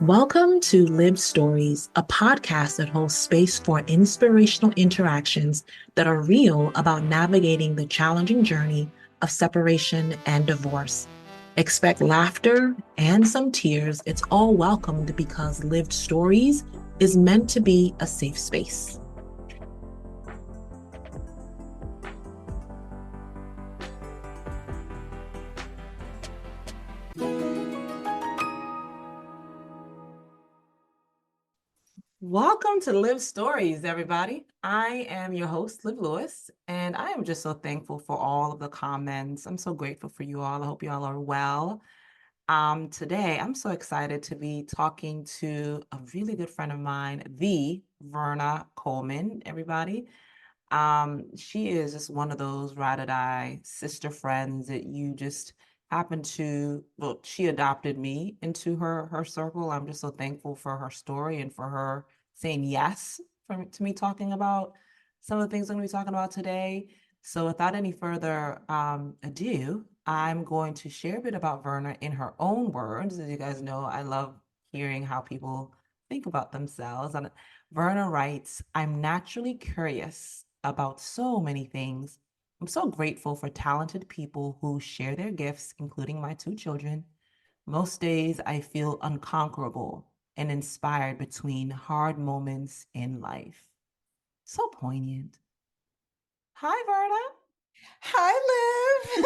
Welcome to Live Stories, a podcast that holds space for inspirational interactions that are real about navigating the challenging journey of separation and divorce. Expect laughter and some tears. It's all welcomed because Lived Stories is meant to be a safe space. Welcome to Live Stories, everybody. I am your host, Liv Lewis, and I am just so thankful for all of the comments. I'm so grateful for you all. I hope you all are well. Today, I'm so excited to be talking to a really good friend of mine, the Verna Coleman, everybody. She is just one of those ride or die sister friends that you just happen to, well, she adopted me into her circle. I'm just so thankful for her story and for her saying yes to me talking about some of the things I'm going to be talking about today. So without any further ado, I'm going to share a bit about Verna in her own words. As you guys know, I love hearing how people think about themselves. And Verna writes, "I'm naturally curious about so many things. I'm so grateful for talented people who share their gifts, including my two children. Most days I feel unconquerable and inspired between hard moments in life." So poignant. Hi, Verna. Hi, Liv.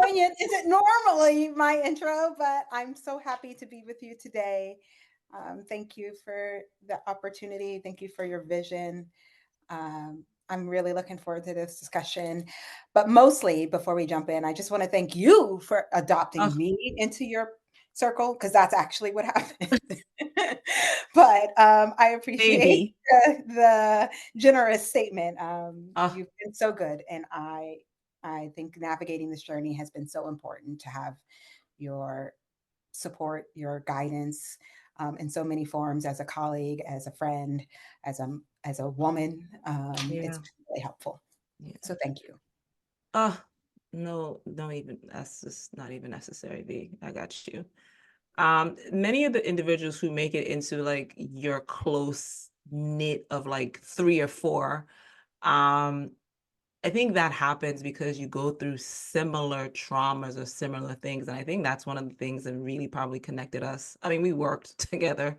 Poignant isn't normally my intro, but I'm so happy to be with you today. Thank you for the opportunity. Thank you for your vision. I'm really looking forward to this discussion. But mostly, before we jump in, I just want to thank you for adopting Oh, me into your circle because that's actually what happened. But I appreciate baby. the generous statement. Oh, You've been so good, and I think navigating this journey has been so important to have your support, your guidance in so many forms as a colleague, as a friend, as a woman. It's yeah. been really helpful. Yeah. So thank you. Oh, no, don't even, that's just not even necessary, B. I got you. Many of the individuals who make it into like your close knit of like three or four, um, I think that happens because you go through similar traumas or similar things. And I think that's one of the things that really probably connected us. I mean, we worked together,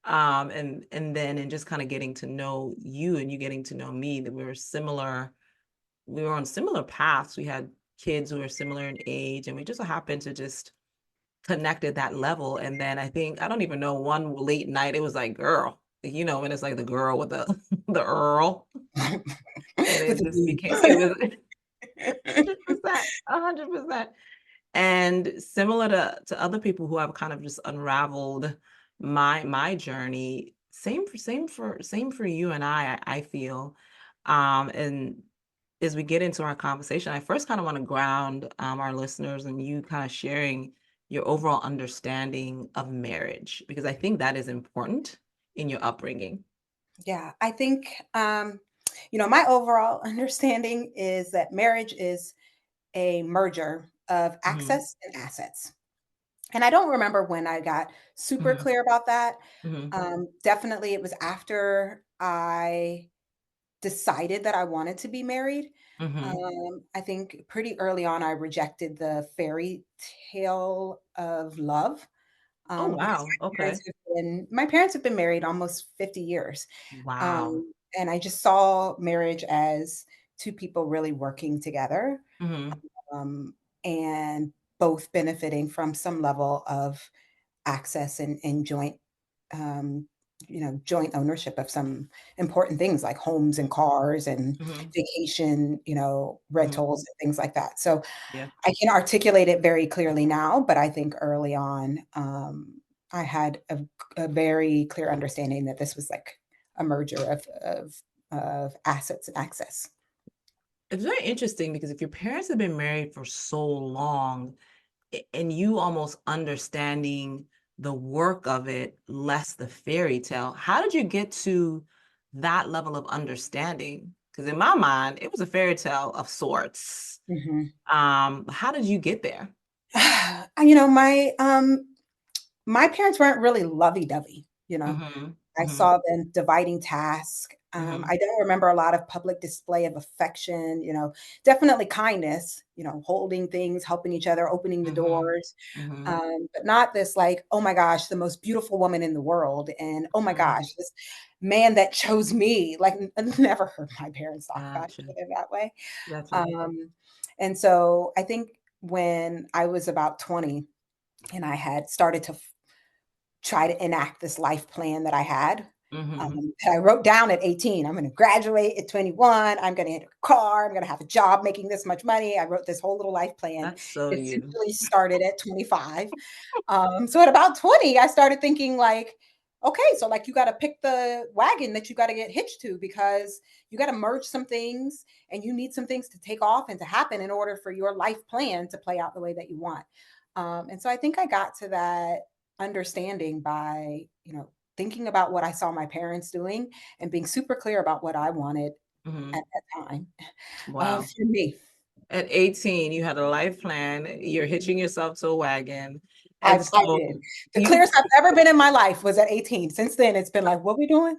and then and just kind of getting to know you and you getting to know me, that we were on similar paths. We had kids who were similar in age, and we just so happened to just connect at that level. And then I think, I don't even know, one late night, it was like, girl, when it's like the girl with the the Earl. And With it the just D. became, it was 100%, 100%. And similar to other people who have kind of just unraveled my journey, same for you and I feel. And as we get into our conversation, I first kind of want to ground our listeners and you kind of sharing your overall understanding of marriage, because I think that is important in your upbringing. Yeah, I think my overall understanding is that marriage is a merger of Hmm. access and assets. And I don't remember when I got super Hmm. clear about that. Hmm. Definitely, it was after I decided that I wanted to be married. Hmm. I think pretty early on, I rejected the fairy tale of love Oh, because wow. Okay. my parents have been married almost 50 years, Wow. and I just saw marriage as two people really working together, Hmm. um, and both benefiting from some level of access and um, joint ownership of some important things like homes and cars and Hmm. vacation, Hmm. rentals and things like that. So Yeah. I can articulate it very clearly now, but I think early on, I had a very clear understanding that this was like a merger of assets and access. It's very interesting because if your parents have been married for so long, and you almost understanding the work of it, less the fairy tale, how did you get to that level of understanding? Because in my mind, it was a fairy tale of sorts. Mhm. How did you get there? My my parents weren't really lovey-dovey, you know? Mhm. I Mhm. saw them dividing tasks. Mhm. I don't remember a lot of public display of affection, definitely kindness, holding things, helping each other, opening the Mhm. doors, Mhm. but not this like, oh my gosh, the most beautiful woman in the world. And oh my gosh, Mhm. this man that chose me. Like, never heard my parents talk about each Gotcha. other that way. Gotcha. Um, and so I think when I was about 20 and I had started to try to enact this life plan that I had. Mhm. That I wrote down at 18. I'm going to graduate at 21. I'm going to get a car. I'm going to have a job making this much money. I wrote this whole little life plan. That's so It you. essentially started at 25. So at about 20, I started thinking like, okay, so like you got to pick the wagon that you got to get hitched to because you got to merge some things and you need some things to take off and to happen in order for your life plan to play out the way that you want. And so I think I got to that understanding by, thinking about what I saw my parents doing and being super clear about what I wanted at Mhm. that time Wow. for me. At 18, you had a life plan. You're hitching yourself to a wagon. And I so did. The you clearest I've ever been in my life was at 18. Since then, it's been like, what we doing?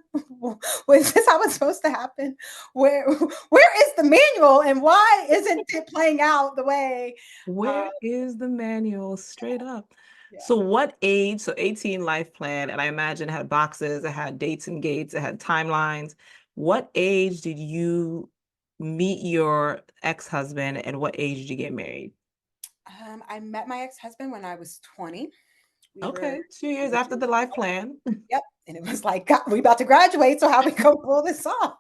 Was this how it's supposed to happen? Where is the manual and why isn't it playing out the way? Uh, Where is the manual? Straight up. yeah. So what age? So 18 life plan, and I imagine it had boxes, it had dates and gates, it had timelines. What age did you meet your ex-husband and what age did you get married? I met my ex-husband when I was 20. We were Okay, 2 years after dating. the life plan. Yep. And it was like, God, we about to graduate, so how we gonna pull this off?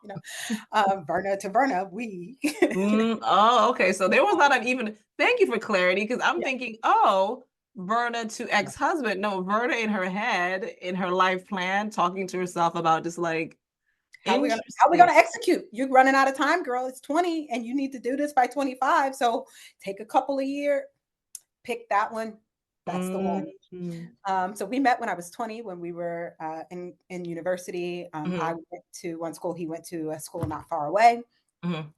Verna to Verna, we. Oh, okay. So there was not an even, thank you for clarity, because I'm Yeah. thinking, oh, Verna to ex-husband. No, Verna in her head, in her life plan, talking to herself about just like, How we gonna interesting. execute? You're running out of time, girl. It's 20 and you need to do this by 25. So take a couple of years, pick that one. That's the one. Mhm, So we met when I was 20 when we were in university. I mhm, went to one school, he went to a school not far away. mhm.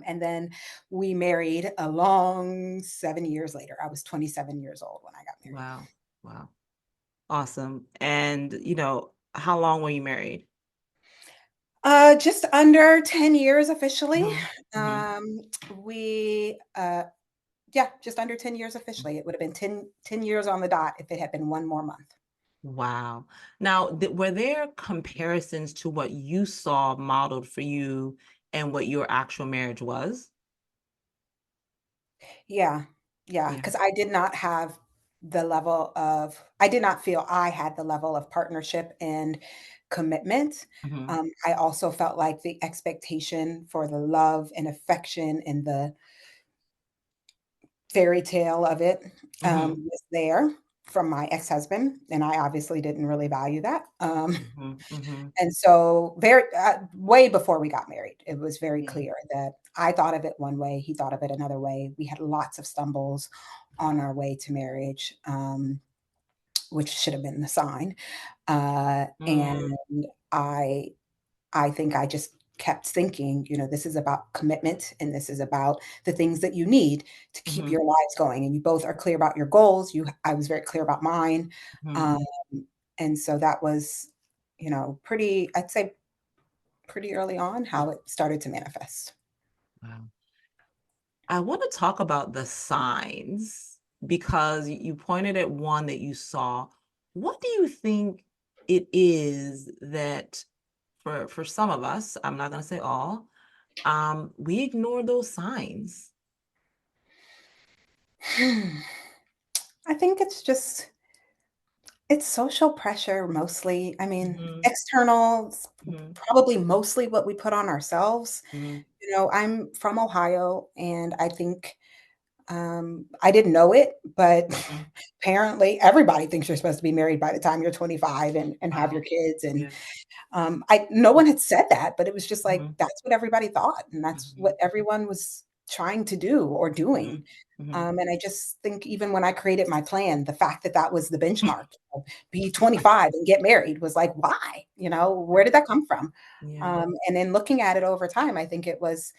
And then we married a long 7 years later. I was 27 years old when I got married. Wow. Wow. Awesome. And, how long were you married? Just under 10 years officially. Mhm, mhm. Um, we Yeah, just under 10 years officially. It would have been ten years on the dot if it had been one more month. Wow. Now, were there comparisons to what you saw modeled for you and what your actual marriage was? Yeah. Yeah, Yeah. because I did not feel I had the level of partnership and commitment. Mhm, I also felt like the expectation for the love and affection and the fairy tale of it, mhm, was there from my ex-husband, and I obviously didn't really value that. mhm, mhm. And so very way before we got married, it was very Yeah. clear that I thought of it one way, he thought of it another way. We had lots of stumbles on our way to marriage, which should have been the sign. Mm, And I I think I just kept thinking, this is about commitment and this is about the things that you need to keep mhm, your lives going. And you both are clear about your goals. I was very clear about mine. mhm. Um, and so that was, I'd say pretty early on how it started to manifest. Wow. I want to talk about the signs because you pointed at one that you saw. What do you think it is that for some of us, I'm not going to say all, we ignore those signs? I think it's social pressure mostly. I mean, Mhm, external, mhm, probably mostly what we put on ourselves. mhm, I'm from Ohio, and I think I didn't know it, but mhm. apparently everybody thinks you're supposed to be married by the time you're 25 and have your Wow. kids. And Yeah. I no one had said that, but it was just like Mhm, that's what everybody thought, and that's what mhm, everyone was trying to do or doing. mhm, mhm. And I just think even when I created my plan, the fact that that was the benchmark, be 25 and get married was like, why? Where did that come from? Yeah. And then looking at it over time, I think it was,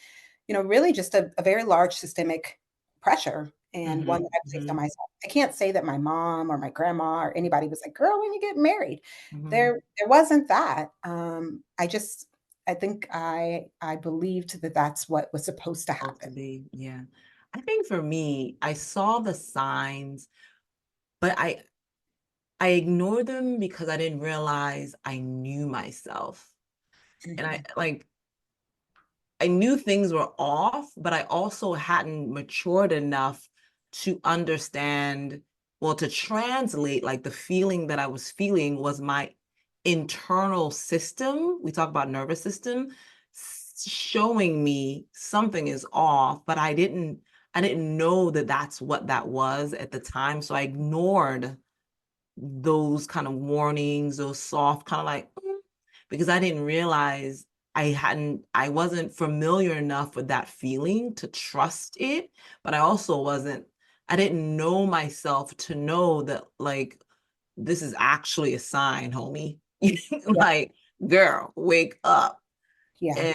really just a very large systemic pressure. and one Mm-hmm. that I placed on Mm-hmm. myself. I can't say that my mom or my grandma or anybody was like, "Girl, when you get married." Mm-hmm. There wasn't that. I think I believed that that's what was supposed to Supposed to happen. be. Yeah. I think for me, I saw the signs, but I ignored them because I didn't realize I knew myself. And Mhm. I knew things were off, but I also hadn't matured enough to understand, well, to translate like the feeling that I was feeling was my internal system. We talk about nervous system showing me something is off, but I didn't know that that's what that was at the time. So I ignored those kind of warnings, those soft kind of like, because I didn't realize I wasn't familiar enough with that feeling to trust it, but I didn't know myself to know that like, this is actually a sign, homie. Yeah, Like, girl, wake up. yeah.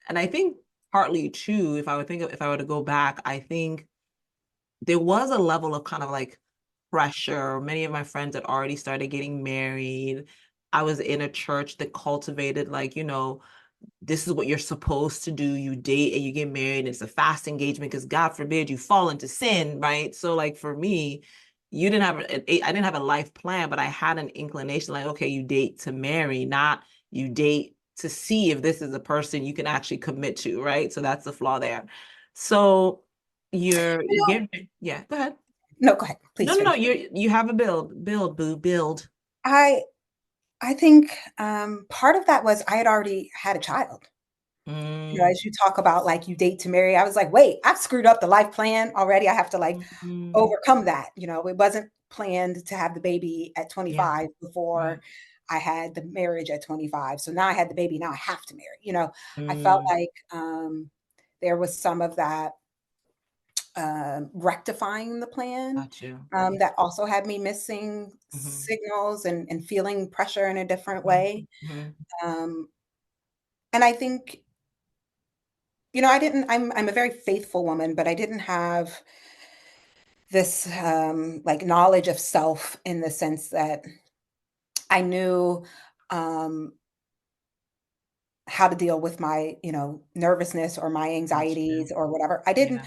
And I think partly too, if I were to go back, I think there was a level of kind of like pressure. Many of my friends had already started getting married. I was in a church that cultivated like, this is what you're supposed to do. You date and you get married, and it's a fast engagement because God forbid you fall into sin, right? So like for me, I didn't have a life plan, but I had an inclination like, okay, you date to marry, not you date to see if this is a person you can actually commit to, right? So that's the flaw there. So you You know, get, yeah, go ahead. no, go ahead. No, Please no, no, finish. you have a build, boo, build. I I think part of that was I had already had a child. You know, Mm, as you talk about like you date to marry, I was like, wait, I've screwed up the life plan already. I have to like mm, overcome that. You know, it wasn't planned to have the baby at yeah, 25 before right. I had the marriage at 25. So now I had the baby. Now I have to marry. You know, I felt Mm, like there was some of that rectifying the plan got you. that also had me missing Mm-hmm. signals and feeling pressure in a different way. Mm-hmm. Um, and I think, you know, I'm a very faithful woman, but I didn't have this like knowledge of self in the sense that I knew um, how to deal with my, you know, nervousness or my Got you. anxieties or whatever. Yeah.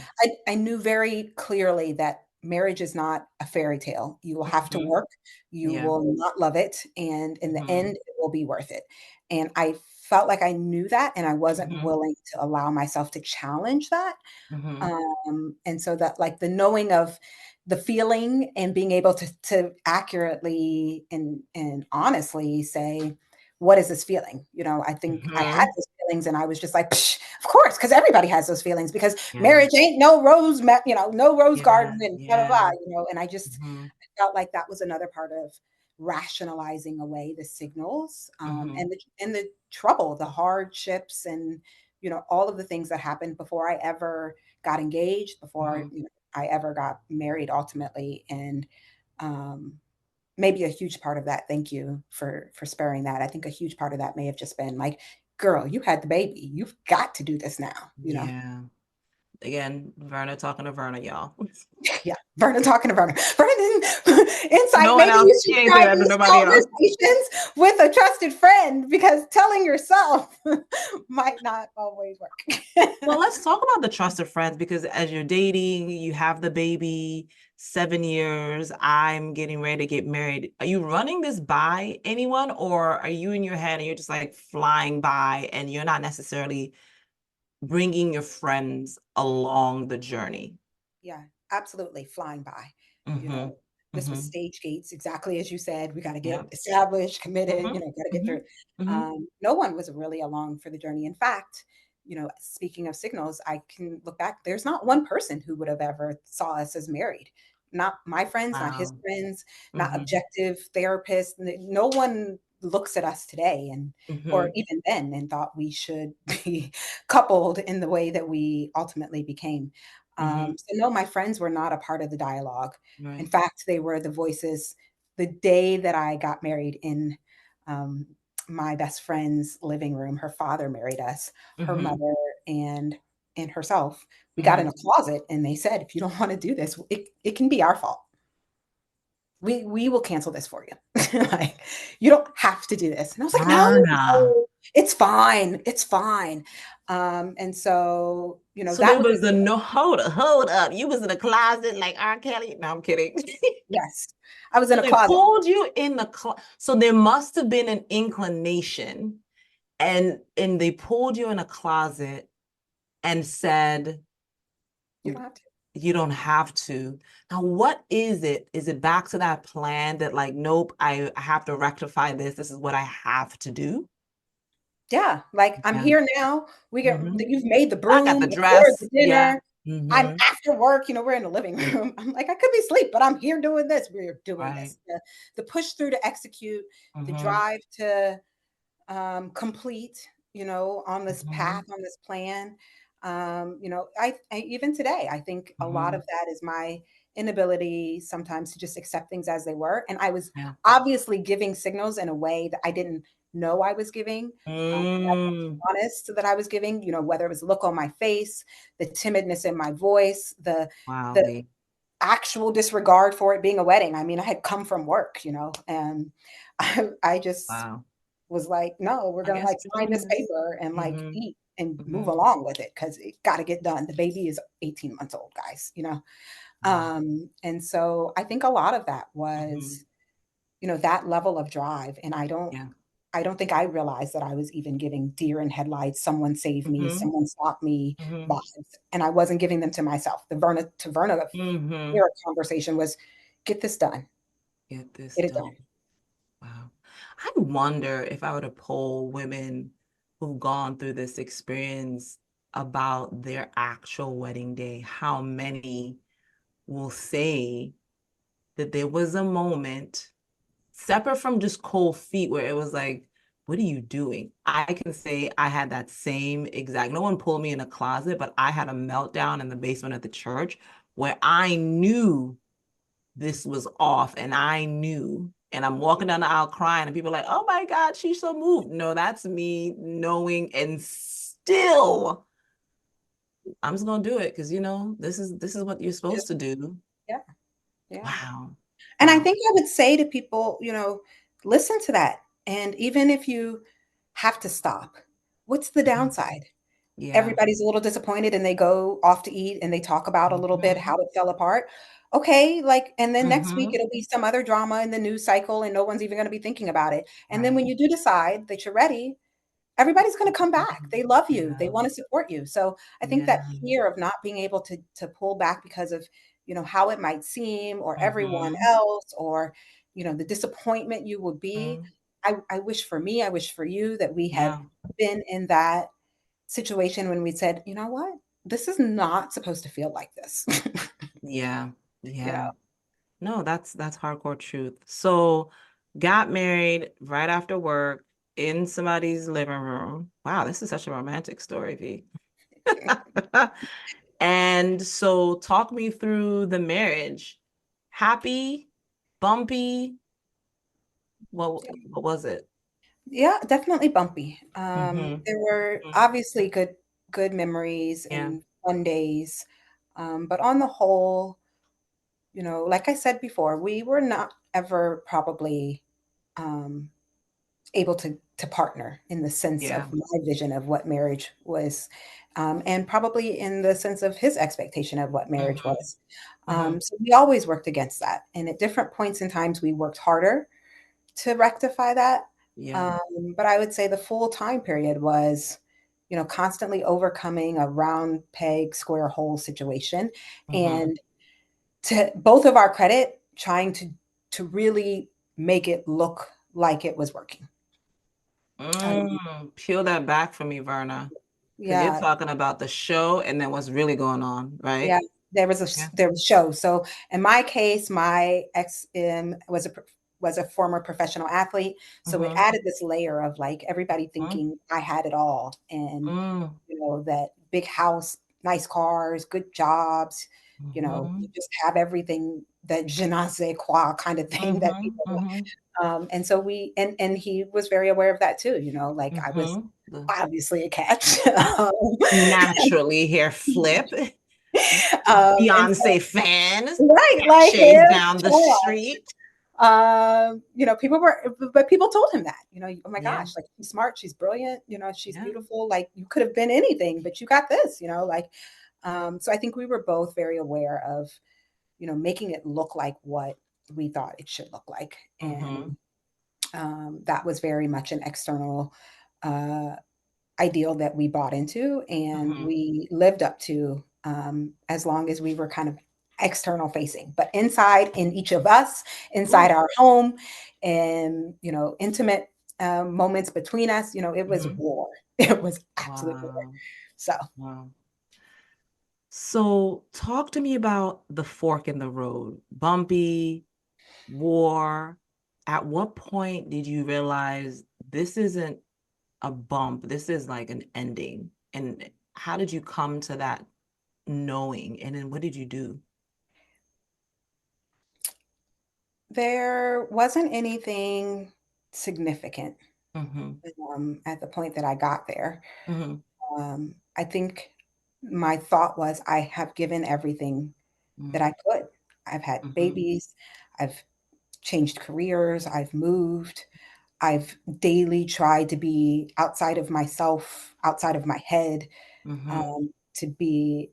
I knew very clearly that marriage is not a fairy tale. You will have to Mm-hmm. work, you Yeah. will not love it, and in the end, Mm-hmm. it will be worth it. And I felt like I knew that, and I wasn't Mm-hmm. willing to allow myself to challenge that. Mm-hmm. And so that like the knowing of the feeling and being able to accurately and honestly say, what is this feeling? You know, I think I had Mm-hmm. those feelings and I was just like, "Psh, of course, because everybody has those feelings because Yeah. marriage ain't no you know, no rose Yeah. garden and blah blah blah, Yeah. you know, and I just Mm-hmm. felt like that was another part of rationalizing away the signals Mm-hmm. and the trouble, the hardships, and you know all of the things that happened before I ever got engaged, before Mm-hmm. you know, I ever got married ultimately, and um, maybe a huge part of that. Thank you for sparing that. I think a huge part of that may have just been like, "Girl, you had the baby. You've got to do this now." You know. Yeah. Again, Verna talking to Verna, y'all. Yeah, Verna talking to Verna. Verna didn't insight. No one Maybe else. you She should ain't say try that to these nobody else. conversations with a trusted friend because telling yourself might not always work. Well, let's talk about the trust of friends because as you're dating, you have the baby, 7 years, I'm getting ready to get married. Are you running this by anyone, or are you in your head and you're just like flying by and you're not necessarily bringing your friends along the journey? Yeah, absolutely, flying by. You Mm-hmm. know, this was Mm-hmm. stage gates, exactly as you said. We got to get Yep. established, committed. Mm-hmm. You know, got to get Mm-hmm. through. Mm-hmm. No one was really along for the journey. In fact, you know, speaking of signals, I can look back. There's not one person who would have ever saw us as married. Not my friends, not his Wow. friends, not Mm-hmm. objective therapists. No one looks at us today and or Mm-hmm. even then and thought we should be coupled in the way that we ultimately became. Mm-hmm. So no, my friends were not a part of the dialogue. In Right. fact, they were the voices. The day that I got married in um, my best friend's living room, her father married us, her Mm-hmm. mother and and herself, we got in Mhm. a closet and they said, if you don't want to do this, it can be our fault. We will cancel this for you. Like, you don't have to do this. And I was like, no, Verna. no, it's fine. It's fine. And so, So that there was, was a no, hold up. You was in a closet like R. Kelly. No, I'm kidding. yes, I was in So a they closet. pulled you in the so there must have been an inclination, and they pulled you in a closet and said, You don't have to. you don't have to. Now, what is it? Is it back to that plan that like, nope, I have to rectify this. This is what I have to do? Yeah, like, I'm Yeah. here now. Hmm. You've made the I got broom, the I poured the dress. Yeah. dinner. I'm Hmm. after work, we're in the living room. I'm like, I could be asleep, but I'm here doing this. We're doing Right. this. The push through to execute, the Hmm. drive to complete, on this path, Hmm. on this plan. I even today, I think a lot Hmm. of that is my inability sometimes to just accept things as they were. And I was Yeah. obviously giving signals in a way that I didn't know I was giving. Mm. Honest that I was giving, whether it was the look on my face, the timidness in my voice, Wow, the V. actual disregard for it being a wedding. I mean, I had come from work, and I just Wow. was like, no, we're I gonna guess like you're sign doing this this. paper and like Hmm. eat and move Hmm. along with it because it got to get done. The baby is 18 months old, guys. Wow. And so I think a lot of that Hmm. was, that level of drive. And Yeah. I don't think I realized that I was even giving deer in headlights, someone save me, Hmm. someone stop me Hmm. vibes. And I wasn't giving them to myself. The Verna Hmm. era conversation was get this done, Get this get it done. done. Wow. I wonder if I were to poll women who've gone through this experience about their actual wedding day, how many will say that there was a moment separate from just cold feet where it was like, what are you doing? I can say I had that same exact, no one pulled me in a closet, but I had a meltdown in the basement of the church where I knew this was off and I knew. And I'm walking down the aisle crying, and people are like, oh my God, she's so moved. No, that's me knowing and still I'm just gonna do it because this is what you're supposed Just to do. yeah, yeah. Wow. And I Wow. think I would say to people, listen to that. And even if you have to stop, what's the Mhm. downside? Yeah. Everybody's a little disappointed and they go off to eat and they talk about a little bit Hmm. how it fell apart. Okay, like, and then next week Hmm. it'll be some other drama in the news cycle and no one's even going to be thinking about it. And then Right. when you do decide that you're ready, everybody's going to come back. They love you. They Yeah. want to support you. So I think that Yeah. fear of not being able to pull back because of, how it might seem or everyone Hmm. else or, the disappointment you would be. Hmm. I wish for me, I wish for you that we had Yeah. been in that situation when we said, you know what? This is not supposed to feel like this. Yeah. you know, Yeah. No, that's hardcore truth. So, got married right after work in somebody's living room. Wow, this is such a romantic story, V. And so talk me through the marriage. Happy, bumpy, what was it? yeah, definitely bumpy. Mm-hmm. There were Hmm. obviously good memories Yeah. and fun days. But on the whole, like I said before, we were not ever probably um, able to partner in the sense Yeah. of my vision of what marriage was, and probably in the sense of his expectation of what marriage Mm-hmm. was. Mm-hmm. So we always worked against that, and at different points in times, we worked harder to rectify that. Yeah. But I would say the full time period was, constantly overcoming a round peg, square hole situation, Mm-hmm. and to both of our credit, trying to really make it look like it was working. Um, Peel that back for me, Verna, because you're yeah, talking about the show and then what's really going on, yeah. right? Yeah. There was a show. So in my case, my ex was a former professional athlete. So it Mm-hmm. added this layer of like everybody thinking I had it all, and Mm-hmm. that big house, nice cars, good jobs. You Mm-hmm. just have everything, that je ne sais quoi kind of thing that Mm-hmm. people Mm-hmm. And so and he was very aware of that too, like I was Mm-hmm. The obviously a catch. naturally hair flip. And so, Beyonce fan. right, like Shades hair down the touch. street. People were, but people told him that, oh my Yeah. gosh, like she's smart, she's brilliant, she's Yeah. beautiful, like you could have been anything, but you got this, like, so I think we were both very aware of, making it look like what we thought it should look like. And Mm-hmm. that was very much an external uh, ideal that we bought into and Mm-hmm. we lived up to, as long as we were kind of external facing, but inside, in each of us, inside Ooh. our home, and intimate moments between us, it was Mm-hmm. war. It was absolute war. Wow. So Wow. So talk to me about the fork in the road. Bumpy, war. At what point did you realize this isn't a bump, this is like an ending? And how did you come to that knowing? And then what did you do? there wasn't anything significant Mm-hmm. at the point that I got there. Mm-hmm. I think my thought was, I have given everything that I could. I've had Mm-hmm. babies, I've changed careers, I've moved, I've daily tried to be outside of myself, outside of my head, Mm-hmm. to be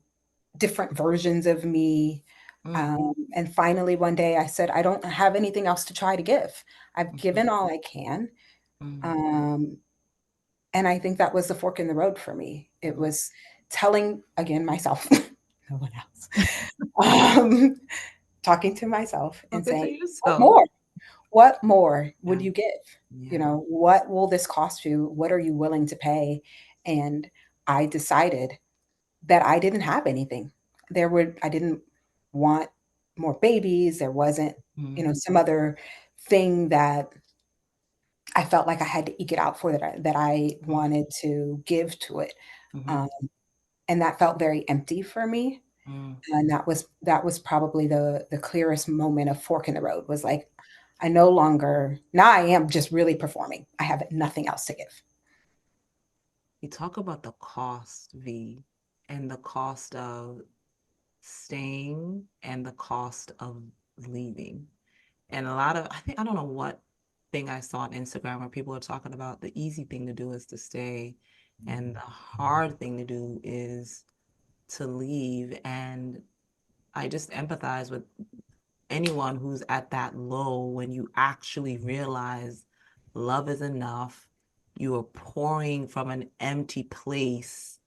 different versions of me. Mm-hmm. And finally, one day I said, I don't have anything else to try to give. I've Mm-hmm. given all I can. Mm-hmm. Um, and I think that was the fork in the road for me. It Mm-hmm. was telling, again, myself, no one else, talking to myself and Okay, to saying, what yourself. more? What more would Yeah. you give? Yeah. What will this cost you? What are you willing to pay? And I decided that I didn't have anything. I didn't want more babies. There wasn't, Mm-hmm. some other thing that I felt like I had to eke it out for, that I wanted to give to it. Mm-hmm. Um, and that felt very empty for me. Mm-hmm. And that was probably the clearest moment of fork in the road, was like, I no longer, now I am just really performing. I have nothing else to give. You talk about the cost, V, and the cost of staying and the cost of leaving. And a lot of, I think, I don't know what thing I saw on Instagram where people are talking about the easy thing to do is to stay, and the hard thing to do is to leave. And I just empathize with anyone who's at that low when you actually realize love is enough. You are pouring from an empty place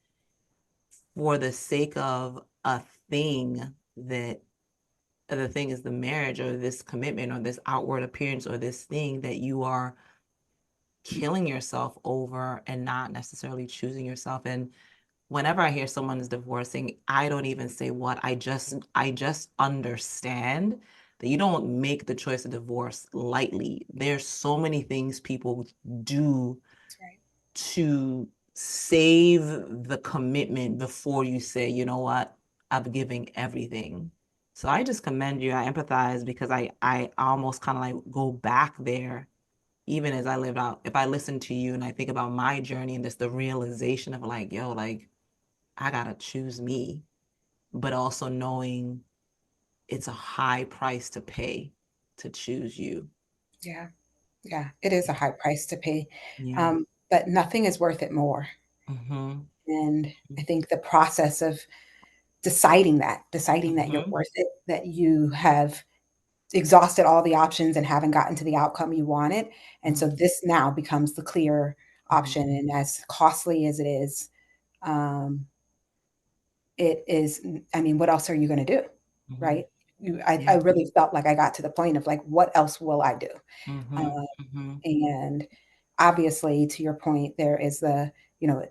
for the sake of a thing that the thing is the marriage or this commitment or this outward appearance or this thing that you are killing yourself over and not necessarily choosing yourself. And whenever I hear someone is divorcing, I don't even say what. I just understand that you don't make the choice of divorce lightly. There's so many things people do That's right. to save the commitment before you say, you know what, I'm giving everything. So I just commend you. I empathize because I almost kind of like go back there, even as I lived out. If I listen to you and I think about my journey and just the realization of like, yo, like I gotta choose me, but also knowing it's a high price to pay to choose you. Yeah. Yeah. It is a high price to pay. Yeah. But nothing is worth it more. Mm-hmm. And I think the process of deciding that you're Mm-hmm. worth it, that you have exhausted all the options and haven't gotten to the outcome you wanted. And so this now becomes the clear Mm-hmm. option. And as costly as it is, um, it is, I mean, what else are you going to do? Mm-hmm. Right. I Yeah. really felt like I got to the point of like, what else will I do? Mm-hmm. Uh, Mm-hmm. and obviously, to your point, there is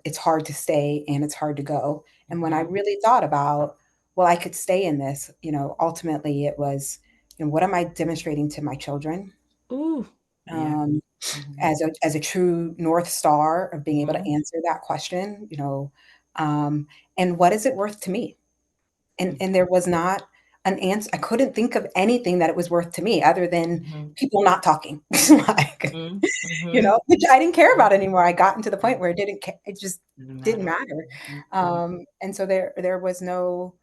it's hard to stay and it's hard to go. And when I Mm-hmm. really thought about, well, I could stay in this, ultimately it was, what am I demonstrating to my children? Ooh. Yeah. Um, Mm-hmm. as a true North Star of being able to Mm-hmm. answer that question, um, and what is it worth to me? And Mm-hmm. there was not an answer. I couldn't think of anything that it was worth to me other than Mhm. people not talking. Like, Mhm. Mhm. which I didn't care Mhm. about anymore. I gotten to the point Mhm. where it just Doesn't didn't matter. matter. Mhm. Mhm. And so there was no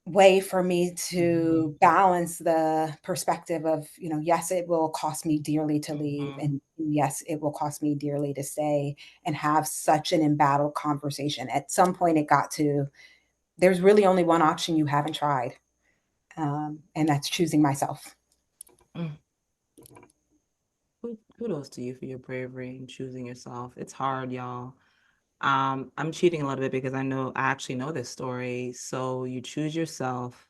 way for me to Mhm. balance the perspective of, yes, it will cost me dearly to leave, Mhm. and yes, it will cost me dearly to stay and have such an embattled conversation. At some point, it got to there's really only one option you haven't tried, and that's choosing myself. Mm. Kudos to you for your bravery in choosing yourself. It's hard, y'all. I'm cheating a little bit because I actually know this story. So you choose yourself,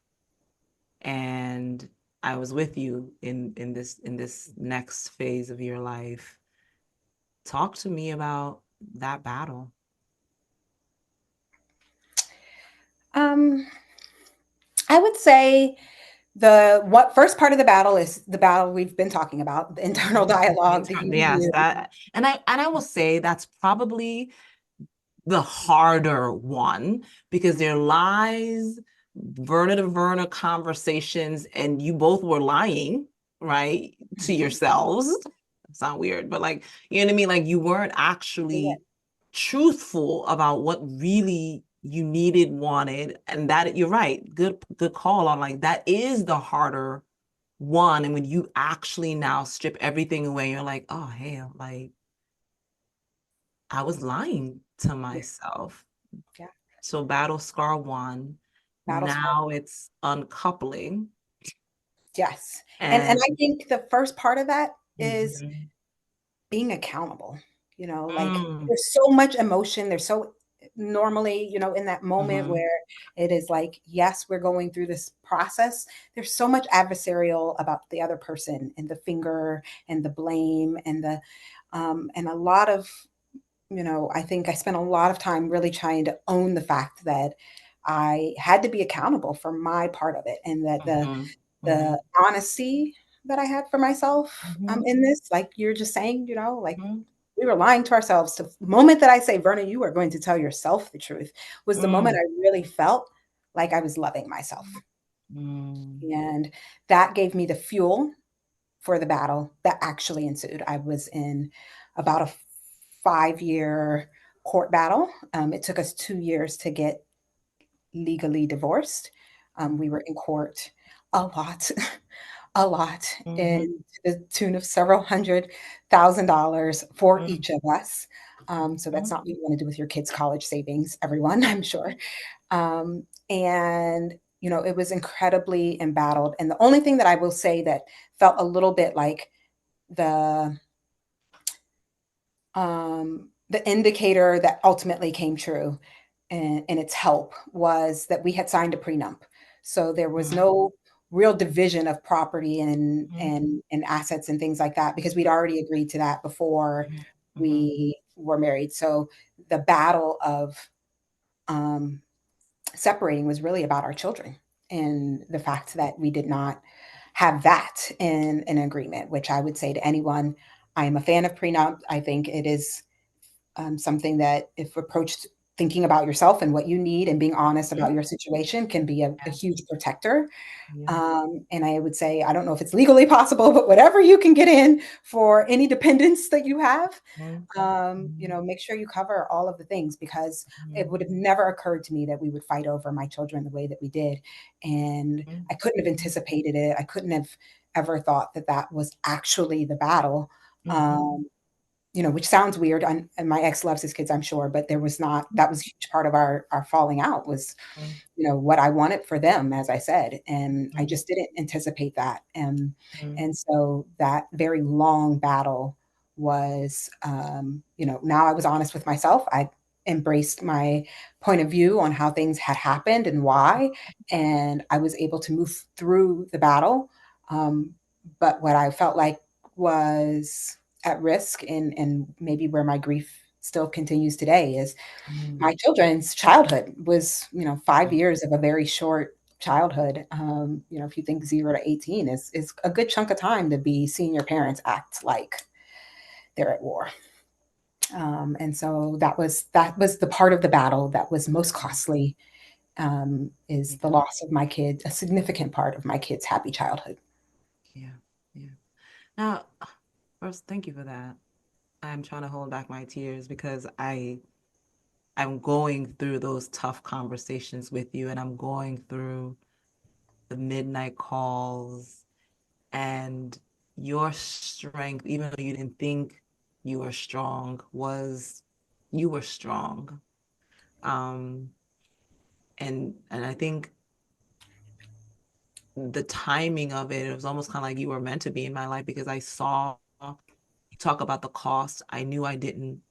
and I was with you in this next phase of your life. Talk to me about that battle. Um, I would say the what first part of the battle is the battle we've been talking about, the internal Mhm. dialogue, the you, Yes, you. that and I will say that's probably the harder one because there lies Verna to Verna conversations, and you both were lying, right, to yourselves. Sound weird, but like, you know what I mean? Like you weren't actually truthful about what really you needed, wanted, and that you're right. Good call on like that is the harder one. And when you actually now strip everything away, you're like, oh hell, like I was lying to Yeah, myself. yeah, So battle scar one. battle scar. Now it's uncoupling. Yes, and And I think the first part of that is mhm. being accountable. Like Mm, there's so much emotion. There's so normally, in that moment mhm, where it is like, yes, we're going through this process. There's so much adversarial about the other person and the finger and the blame and a lot of, I think I spent a lot of time really trying to own the fact that I had to be accountable for my part of it, and that mhm, the mhm, honesty that I had for myself mhm, in this, like you're just saying, like mhm, we were lying to ourselves. The moment that I say, Verna, you are going to tell yourself the truth, was the moment mm, I really felt like I was loving myself. mm, And that gave me the fuel for the battle that actually ensued. I was in about a 5-year court battle. It took us 2 years to get legally divorced. We were in court a lot, a lot, in mhm, the tune of several $100,000 for mhm, each of us. So that's not what you want to do with your kids' college savings, everyone, I'm sure. And it was incredibly embattled. And the only thing that I will say that felt a little bit like the the indicator that ultimately came true and its help was that we had signed a prenup. So there was mhm, no real division of property and mhm, and assets and things like that because we'd already agreed to that before mhm, mhm, we were married. So the battle of um, separating was really about our children and the fact that we did not have that in an agreement, which I would say to anyone, I am a fan of prenup. I think it is something that, if approached thinking about yourself and what you need and being honest about mhm. your situation, can be a Yeah, huge protector. yeah. And I would say, I don't know if it's legally possible, but whatever you can get in for any dependents that you have, Mhm, mhm, make sure you cover all of the things because it mhm, would have never occurred to me that we would fight over my children the way that we did. And mhm, I couldn't have anticipated it. I couldn't have ever thought that that was actually the battle. mhm, Um, which sounds weird. And my ex loves his kids, I'm sure, but there was not, that was a huge part of our falling out was, mhm, what I wanted for them, as I said, and I mhm, just didn't anticipate that. mhm, And so that very long battle was, now I was honest with myself. I embraced my point of view on how things had happened and why, and I was able to move through the battle. Um, but what I felt like was at risk, and maybe where my grief still continues today, is mhm, my children's childhood was, 5 years of a very short childhood. If you think 0 to 18 is a good chunk of time to be seeing your parents act like they're at war. And so that was the part of the battle that was most costly is Yeah. the loss of my kids, a significant part of my kids' happy childhood. Yeah. Yeah. Now, first, thank you for that. I'm trying to hold back my tears because I'm going through those tough conversations with you, and I'm going through the midnight calls and your strength, even though you didn't think you were strong, was you were strong. Um, and I think the timing of it, it was almost kind of like you were meant to be in my life because I saw you talk about the cost. I knew I didn't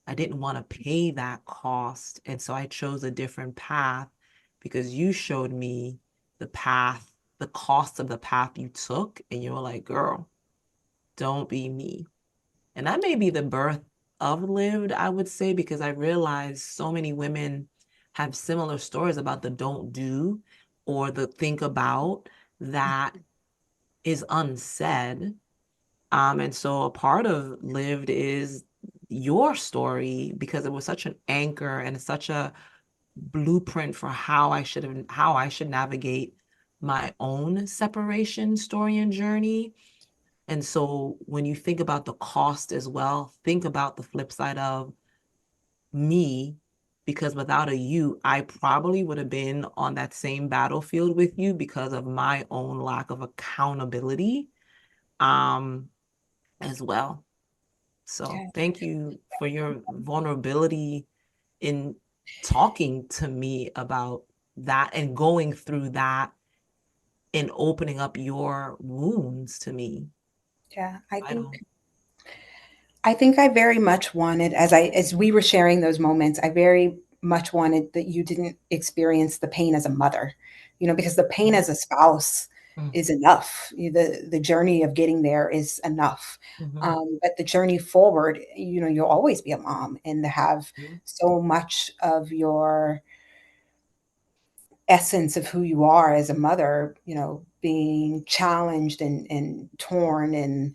want to pay that cost. And so I chose a different path because you showed me the path, the cost of the path you took. And you were like, girl, don't be me. And that may be the birth of Lived, I would say, because I realized so many women have similar stories about the don't do or the think about that is unsaid. And so a part of Lived is your story because it was such an anchor and such a blueprint for how I should navigate my own separation story and journey. And so when you think about the cost as well, think about the flip side of me, because without a you, I probably would have been on that same battlefield with you because of my own lack of accountability um, as well. So Yeah, thank you for your vulnerability in talking to me about that and going through that and opening up your wounds to me. yeah. I don't. I think I very much wanted, as we were sharing those moments, I very much wanted that you didn't experience the pain as a mother, because the pain as a spouse Mm, is enough. The journey of getting there is enough. mhm, But the journey forward, you'll always be a mom, and to have mhm, so much of your essence of who you are as a mother, being challenged and torn and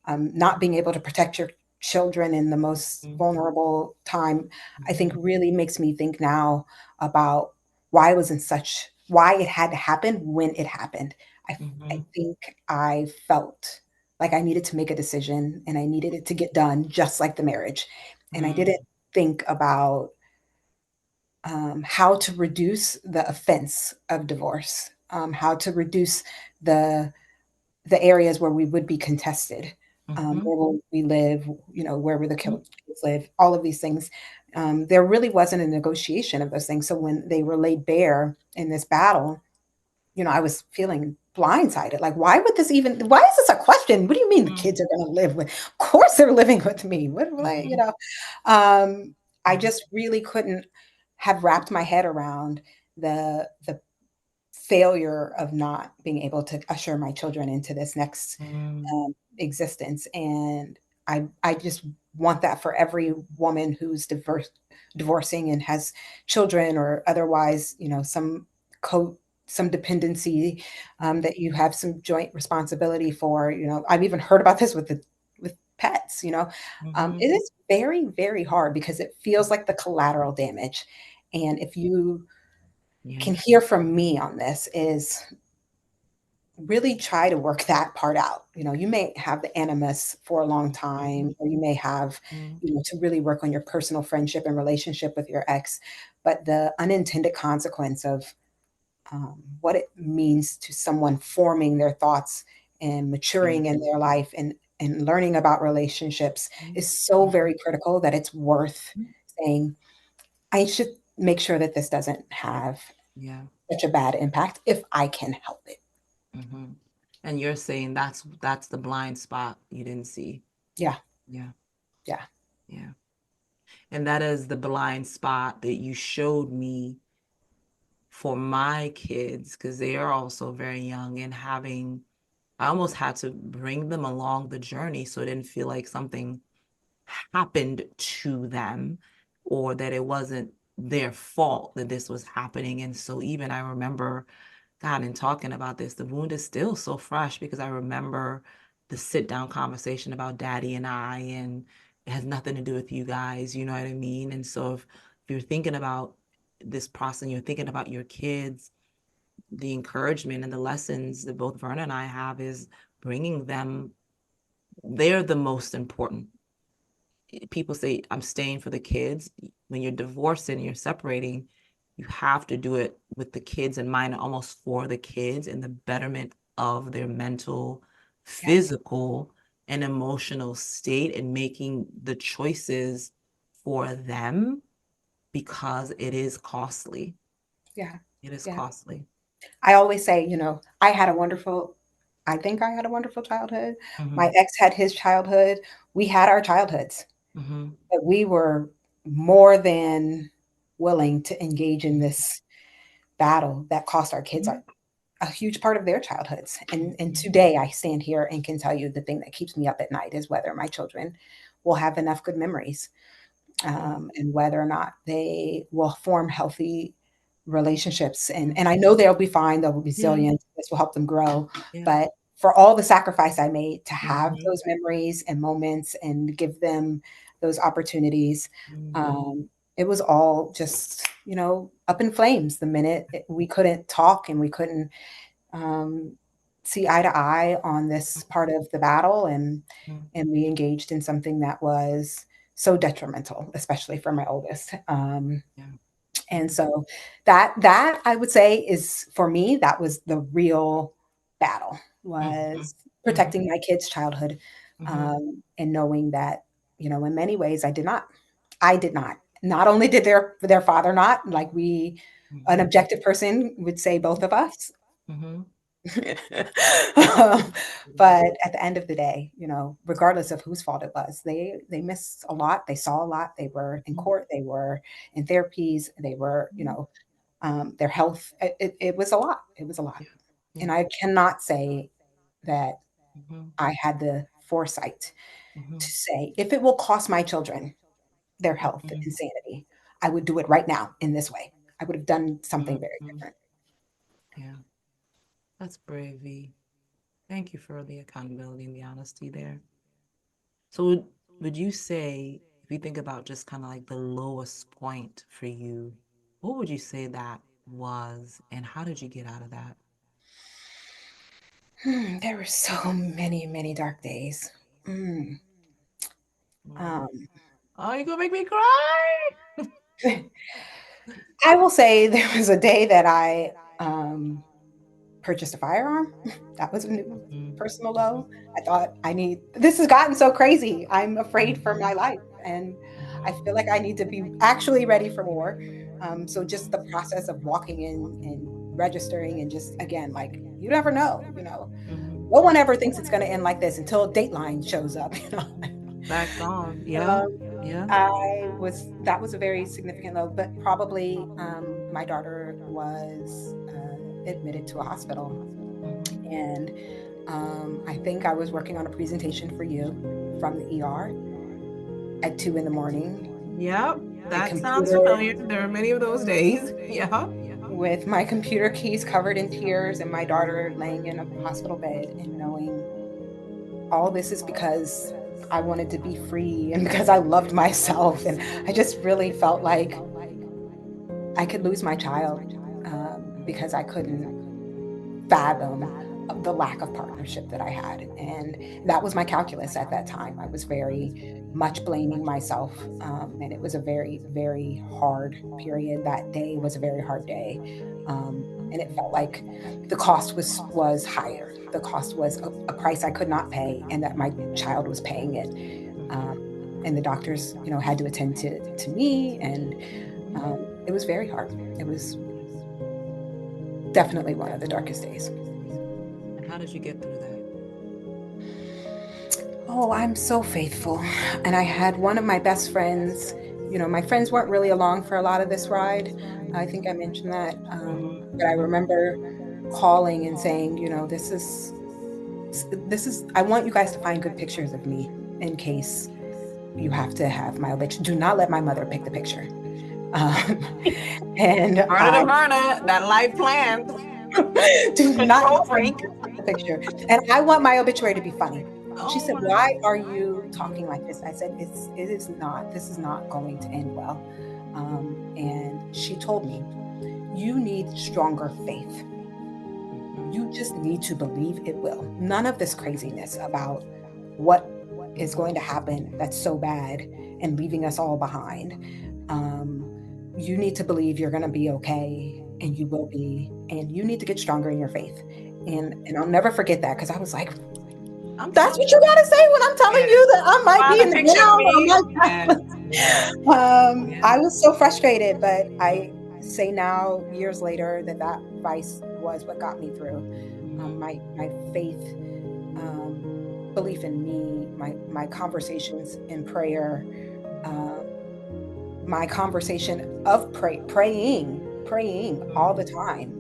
not being able to protect your children in the most mhm, vulnerable time, I think mhm, really makes me think now about why it had to happen when it happened. I mhm, think I felt like I needed to make a decision and I needed it to get done just like the marriage. And I mhm, didn't think about how to reduce the offense of divorce, how to reduce the the areas where we would be contested, mhm, where will we live, where will the mhm, kids live, all of these things. There really wasn't a negotiation of those things. So when they were laid bare in this battle, I was feeling blindsided. Like, why is this a question? What do you mean the mhm, kids are going to live with? Of course they're living with me. What, like, mhm, um, I mhm, just really couldn't have wrapped my head around the failure of not being able to usher my children into this next mhm, existence. And I just want that for every woman who's divorcing and has children or otherwise, some dependency, that you have some joint responsibility for. I've even heard about this with pets. It mhm. is very, very hard because it feels like the collateral damage. And if you Yeah. can hear from me on this, is really try to work that part out. You may have the animus for a long Mhm, time, or you may have, mhm, to really work on your personal friendship and relationship with your ex, but the unintended consequence of what it means to someone forming their thoughts and yeah. maturing in their life and learning about relationships Mhm, is so mhm, very critical that it's worth mhm. saying, I should make sure that this doesn't have Yeah. such a bad impact if I can help it. Mhm. And you're saying that's the blind spot you didn't see. Yeah, Yeah. yeah. Yeah. And that is the blind spot that you showed me for my kids because they are also very young and I almost had to bring them along the journey so it didn't feel like something happened to them or that it wasn't their fault that this was happening. And so even I remember, God, in talking about this, the wound is still so fresh because I remember the sit down conversation about daddy and I, and it has nothing to do with you guys, you know what I mean? And so if you're thinking about this process and you're thinking about your kids, the encouragement and the lessons that both Verna and I have is bringing them, they're the most important. People say, I'm staying for the kids. When you're divorcing and you're separating, you have to do it with the kids in mind, almost for the kids and the betterment of their mental, Yes. physical, and emotional state, and making the choices for them because it is costly. Yeah. It is Yeah. costly. I always say, I think I had a wonderful childhood. Mm-hmm. My ex had his childhood. We had our childhoods, Mm-hmm. but we were more than willing to engage in Mm-hmm. this battle that cost our kids Mm-hmm. a huge part of their childhoods. And Mm-hmm. today I stand here and can tell you the thing that keeps me up at night is whether my children will have enough good memories, Yeah. and whether or not they will form healthy relationships. And Mm-hmm. I know they'll be fine, they'll be Yeah. resilient, this will help them grow. Yeah. But for all the sacrifice I made to have Mm-hmm. those memories and moments and give them those opportunities, Mm-hmm. um, it was all just, up in flames the minute we couldn't talk and we couldn't, um, see eye to eye on this part of the battle, and we engaged in something that was so detrimental, especially for my oldest. Yeah. And so that I would say is, for me, that was the real battle, Mm-hmm. was Mm-hmm. protecting my kids' childhood, Mm-hmm. and knowing that, in many ways I did not. Not only did their father not, like we, an Mm-hmm. objective person would say both of us. Mm-hmm. Um, Yeah. but at the end of the day, regardless of whose fault it was, they missed a lot. They saw a lot. They were in Mm-hmm. court. They were in therapies. They were, their health. It was a lot. It was a lot. Yeah. And Yeah. I cannot say that Mm-hmm. I had the foresight Mm-hmm. to say, if it will cost my children their health Mm-hmm. and sanity, I would do it right now in this way. I would have done something very Mm-hmm. different. Yeah. That's brave, V. Thank you for the accountability and the honesty there. So would you say, if you think about just kind of like the lowest point for you, what would you say that was, and how did you get out of that? There were so many, many dark days. Mm. Mm. Um, Oh, you're gonna make me cry. I will say there was a day that I, um, purchased a firearm. That was a new Mm-hmm. personal low. I thought, this has gotten so crazy. I'm afraid for Mm-hmm. my life, and I Mm-hmm. feel like I need to be actually ready for war. So just Mm-hmm. the process of walking in and registering, and just, again, like, you never know. Mm-hmm. No one ever thinks it's going to end like this until Dateline shows up. Back on. Yeah. Um, Yeah. that was a very significant low, but probably, my daughter was, admitted to a hospital, Mm-hmm. and, I think I was working on a presentation for you from the ER at 2 in the morning. Yep. My That sounds computer, familiar. There are many of those days. Yeah. with my computer keys covered in tears, and my daughter laying in a hospital bed, and knowing all this is because I wanted to be free and because I loved myself. And I just really felt like I could lose my child, because I couldn't fathom the lack of partnership that I had. And that was my calculus at that time. I was very much blaming myself. And it was a very, very hard period. That day was a very hard day. And it felt like the cost was higher. The cost was a price I could not pay, and that my child was paying it. Um, Mm-hmm. and the doctors, had to attend to me, and, Mm-hmm. it was very hard. It was definitely one of the darkest days. And how did you get through that? Oh, I'm so faithful. And I had one of my best friends. My friends weren't really along for a lot of this ride. I think I mentioned that. But I remember calling and saying, I want you guys to find good pictures of me in case you have to have my obituary. Do not let my mother pick the picture. Um, and Verna to I Verna, that life plan. do not Control let freak. me take the picture. And I want my obituary to be funny. And she Oh said, my. "Why are you talking like this?" I said, it is not, this is not going to end well. And she told me, you need stronger faith. You just need to believe it will. None of this craziness about what is going to happen that's so bad and leaving us all behind. Um, you need to believe you're going to be okay, and you will be, and you need to get stronger in your faith. And I'll never forget that, because I was like, I'm that's telling what you you. gotta say when I'm telling Yeah. you that I might be Find a in the picture of ground. I me. might. Yeah. Yeah. I was so frustrated, but I say now, years later, that that advice was what got me through. My faith, um, belief in me, my conversations in prayer, uh, my conversation of praying all the time,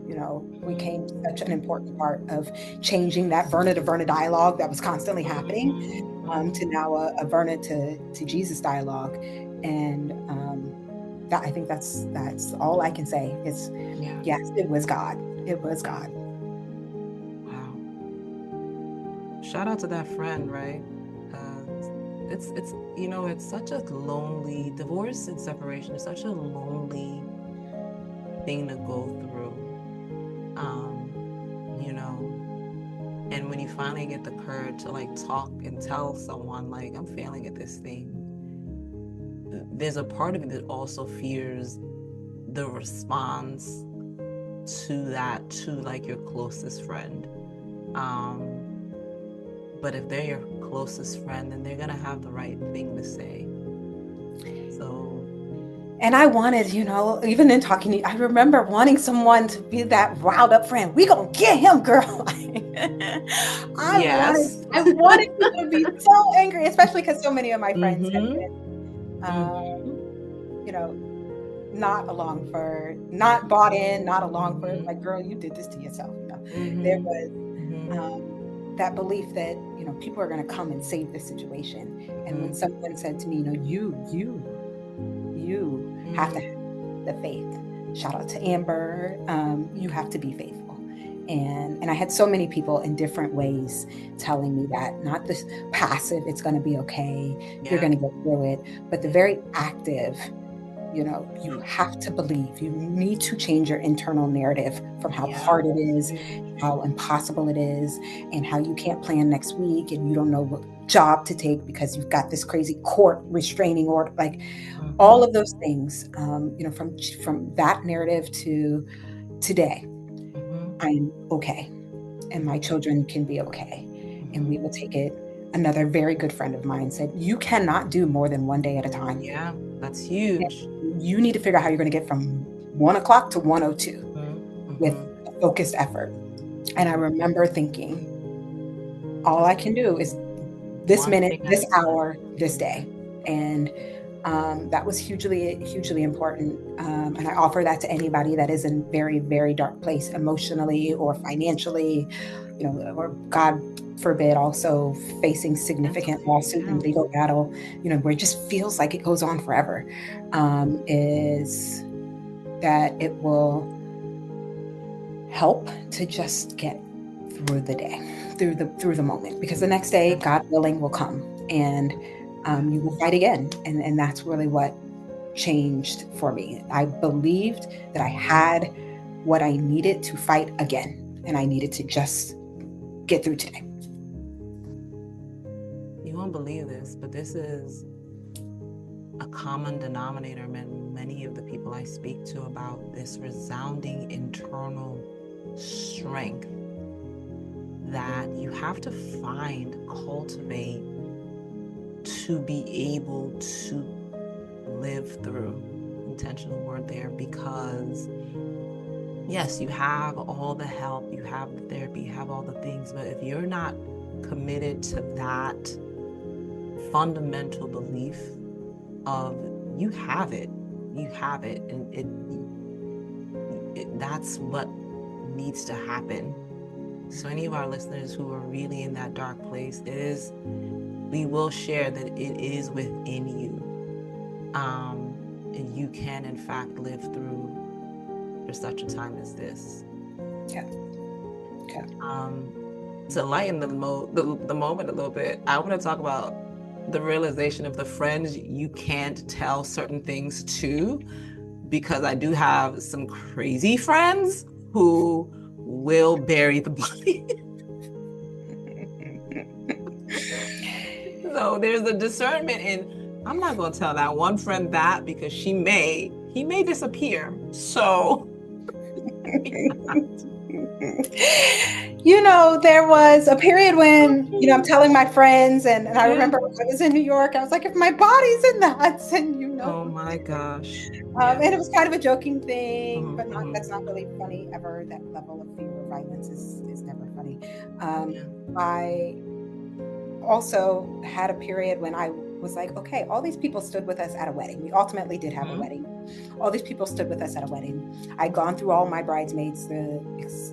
became such an important part of changing that Verna to Verna dialogue that was constantly happening, to now a Verna to Jesus dialogue. And that, I think that's all I can say is, Yeah. yes, it was God. It was God. Wow. Shout out to that friend, right? It's it's such a lonely divorce and separation is such a lonely thing to go through. You know, and when you finally get the courage to like talk and tell someone like I'm failing at this thing, there's a part of it that also fears the response to that to like your closest friend. Um, but if they're your closest friend, then they're gonna have the right thing to say. So And I wanted, even in talking to you, I remember wanting someone to be that riled up friend. We gonna get him, girl. I wanted, yes. I wanted people to be so angry, especially because so many of my friends had Mm-hmm. been, Mm-hmm. you know, not Yeah. bought in, not along for it. Mm-hmm. Like, girl, you did this to yourself. There Mm-hmm. was, Mm-hmm. that belief that people are going to come and save the situation. And when someone said to me, you have to Mm-hmm. have the faith. Shout out to Amber. You have to be faithful. And I had so many people in different ways telling me that, not this passive, it's going to be okay, you're Yeah. going to get through it, but the very active, you Mm. have to believe. You need to change your internal narrative from how Yeah. hard it is, how impossible it is, and how you can't plan next week and you don't know what job to take because you've got this crazy court restraining order. Like, all Mm-hmm. of those things, from that narrative to today, Mm-hmm. I'm okay, and my Mm-hmm. children can be okay, and we Mm-hmm. will take it. Another very good friend of mine said, you cannot do more than one day at a time. Yeah, that's huge. You need to figure out how you're going to get from 1 o'clock to 1:02 Mm-hmm. with Mm-hmm. a focused effort. And I Mm-hmm. remember thinking, all Just I can do is this one minute, thing at this a time. hour, this day. And that was hugely, hugely important. And I offer that to anybody that is in very, very dark place emotionally or financially, or God forbid, also facing significant Mentally, lawsuit yeah. and legal battle, where it just feels like it goes on forever, is that it will help to just get through the day, through the moment, because the next day, Yeah. God willing, will come, and Yeah. you will fight again. And that's really what changed for me. I believed that I had what I needed to fight again, and I needed to just get through today. You won't believe this, but this is a common denominator in many of the people I speak to about this resounding internal strength that you have to find, cultivate to be able to live through. Intentional word there, because yes, you have all the help, you have the therapy, you have all the things, but if you're not committed to that fundamental belief of you have it, and that's what needs to happen. So any of our listeners who are really in that dark place, we will share that it is within you. And you can in fact live through for such a time as this. Yeah. Yeah. Um, to lighten the moment a little bit, I want to talk about the realization of the friends you can't tell certain things to, because I do have some crazy friends who will bury the body. So there's a discernment in, I'm not going to tell that one friend that because he may disappear. So, There was a period when, I'm telling my friends, and I yeah. remember I was in New York. I was like, if my body's in the Hudson, Oh my gosh. Yeah. and it was kind of a joking thing, but not Hmm. that's not really funny ever. That level of fear of violence is never funny. Um, Yeah. I also had a period when I was like, okay, all these people stood with us at a wedding. We ultimately did have a Hmm. wedding. All these people stood with us at a wedding. I'd gone through all my bridesmaids,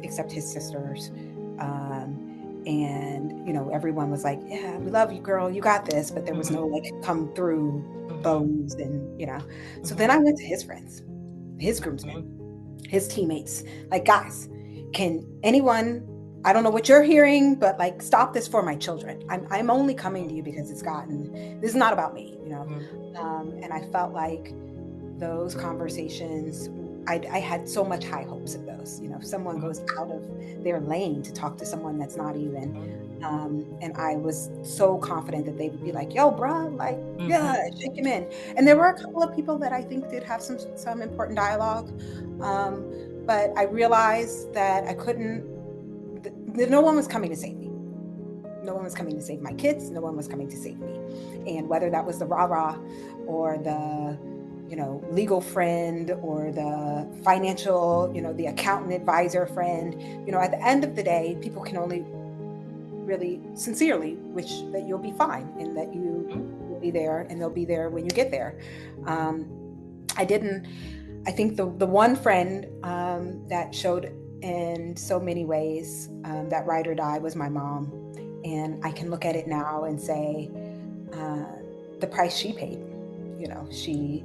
except his sisters. Um, and, everyone was like, yeah, we love you, girl. You got this. But there was no Hmm. like come through Hmm. bows and. So then Hmm. I went to his friends, his groomsmen, his teammates, like, guys, can anyone, I don't know what you're hearing, but like, stop this for my children. I'm only coming to you because this is not about me. And I felt like those conversations, I had so much high hopes of those. If someone goes out of their lane to talk to someone that's not even, and I was so confident that they would be like, yo, bruh, like, yeah, shake him in. And there were a couple of people that I think did have some important dialogue. Um, but I realized that I couldn't, no one was coming to save me. No one was coming to save my kids. No one was coming to save me. And whether that was the rah rah or the, legal friend or the financial, the accountant advisor friend, at the end of the day, people can only really sincerely wish that you'll be fine and that you'll be there and they'll be there when you get there. Um, I didn't, I think the one friend that showed in so many ways that ride or die was my mom. And I can look at it now and say uh, the price she paid. She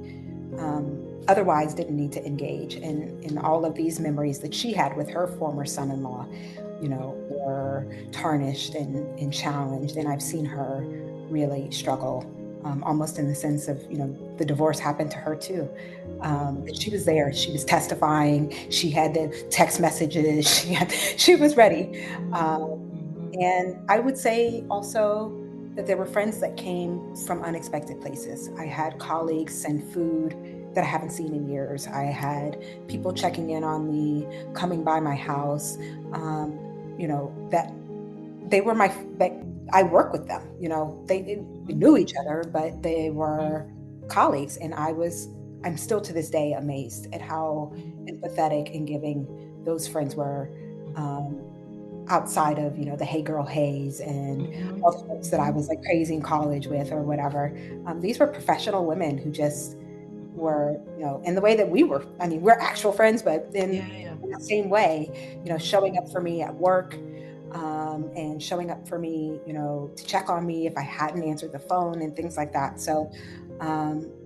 otherwise didn't need to engage in all of these memories that she had with her former son-in-law, were tarnished and challenged. And I've seen her really struggle, almost in the sense of, the divorce happened to her too. But she was there. She was testifying. She had the text messages. She was ready. Um, and I would say also that there were friends that came from unexpected places. I had colleagues send food that I haven't seen in years. I had people checking in on me, coming by my house. That they were that I work with them. We knew each other, but they were colleagues, and I'm still to this day amazed at how empathetic and giving those friends were. Um, Outside of the hey girl haze and all the folks that I was like crazy in college with or whatever, these were professional women who just were, in the way that we were. I mean, we're actual friends, but Yeah, yeah. in the same way, showing up for me at work, and showing up for me, to check on me if I hadn't answered the phone and things like that. So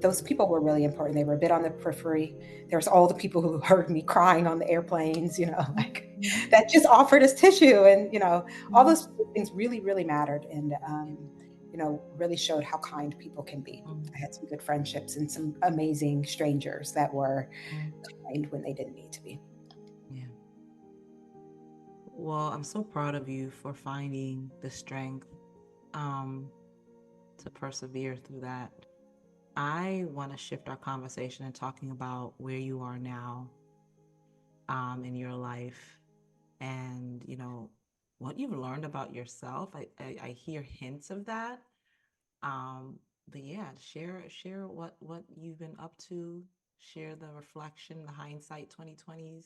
those people were really important. They were a bit on the periphery. There's all the people who heard me crying on the airplanes, like that just offered us tissue, and all those things really, really mattered, and really showed how kind people can be. I had some good friendships and some amazing strangers that were kind when they didn't need to be. Yeah. Well, I'm so proud of you for finding the strength um, to persevere through that. I want to shift our conversation and talking about where you are now in your life and, what you've learned about yourself. I hear hints of that. Um, but yeah, share what you've been up to, share the reflection, the hindsight 2020s.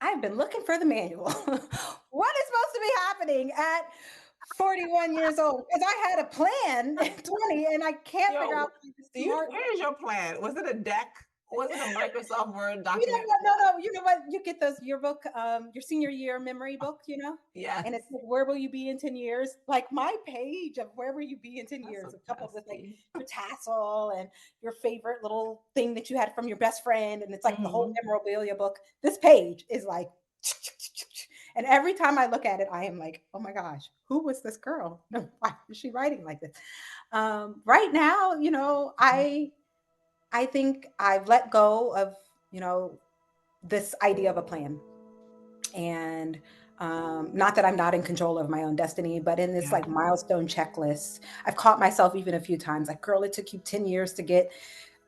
I've been looking for the manual. What is supposed to be happening at 41 years old? Because I had a plan at 20 and I can't figure out Yo, the do you smart. where is your plan? Was it a deck? Was it a Microsoft Word You know document? what? No, no. You know what? You get those yearbook, your senior year memory book, Yes. and it's like, where will you be in 10 years? Like my page of where will you be in 10 That's years, so a couple with like testy. your tassel and your favorite little thing that you had from your best friend. And it's like the whole Hmm. memorabilia book. This page is like, And every time I look at it, I am like, oh my gosh, who was this girl? Why is she writing like this? Right now, I think I've let go of, you know, this idea of a plan. And not that I'm not in control of my own destiny, but in this Yeah. like milestone checklist, I've caught myself even a few times like, girl, it took you 10 years to get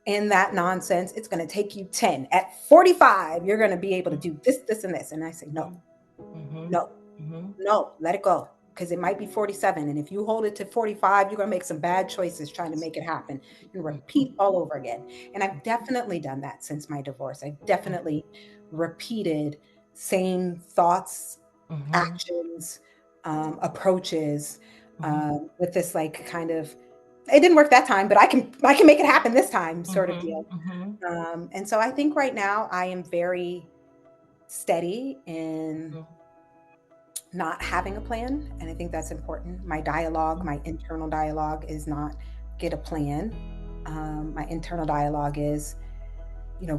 in that nonsense. It's going to take you 10. At 45, you're going to be able to do this, this, and this. And I say, no, Mm-hmm. no, Mm-hmm. no, let it go. Because it might be 47. And if you hold it to 45, you're going to make some bad choices trying to make it happen. You repeat all over again. And I've definitely done that since my divorce. I've definitely repeated same thoughts, Mm-hmm. actions, approaches, Mm-hmm. with this like kind of, it didn't work that time, but I can make it happen this time sort of deal. Mm-hmm. And so I think right now I am very steady in not having a plan. And I think that's important. My dialogue, my internal dialogue is not get a plan. My internal dialogue is,